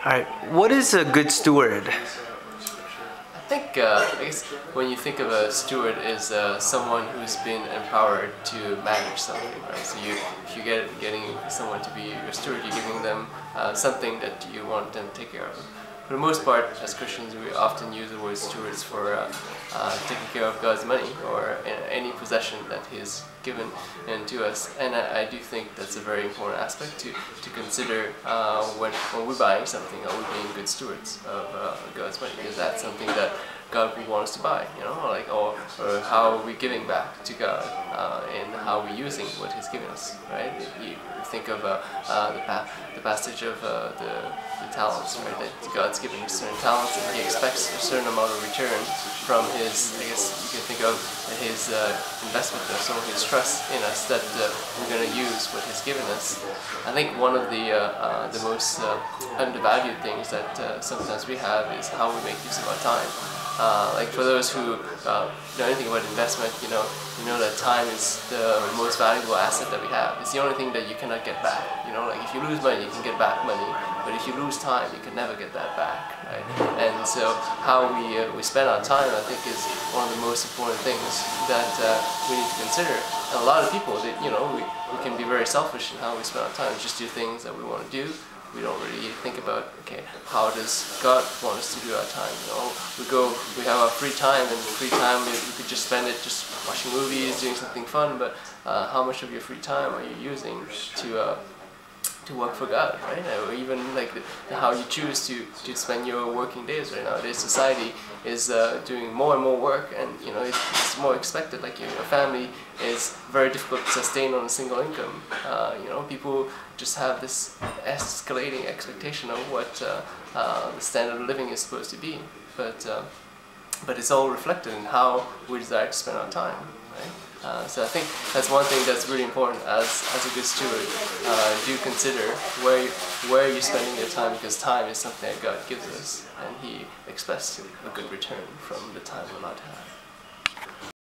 Alright, what is a good steward? I guess when you think of a steward is someone who's been empowered to manage something, right? So if you getting someone to be your steward, you're giving them something that you want them to take care of. For the most part, as Christians, we often use the word stewards for taking care of God's money or any possession that He's given to us. And I do think that's a very important aspect to consider when we're buying something. Are we being good stewards of God's money? Is that something that God would want us to buy? You know, like or how are we giving back to God and how are we using what He's given us? Right? You think of the passage of the talents, right? That God's given us certain talents and He expects a certain amount of return from His, I guess you can think of His investment or some of His trust in us that we're going to use what He's given us. I think one of the most undervalued things that sometimes we have is how we make use of our time. Like for those who know anything about investment, you know that time is the most valuable asset that we have. It's the only thing that you cannot get back. You know, like if you lose money, you can get back money, but if you lose time, you can never get that back, right? And so how we spend our time, I think, is one of the most important things that we need to consider. And a lot of people, we can be very selfish in how we spend our time. Just do things that we want to do. We don't really think about, okay, how does God want us to do our time? You know, we have our free time, and free time we could just spend it just watching movies, doing something fun. But how much of your free time are you using to work for God, right? Or even like how you choose to spend your working days right now. Today's society is doing more and more work, and it's more expected. Like your family is very difficult to sustain on a single income. People just have this escalating expectation of what the standard of living is supposed to be, but it's all reflected in how we desire to spend our time, right? So I think that's one thing that's really important as a good steward. Do consider where you're spending your time, because time is something that God gives us, and He expects a good return from the time we're allowed to have.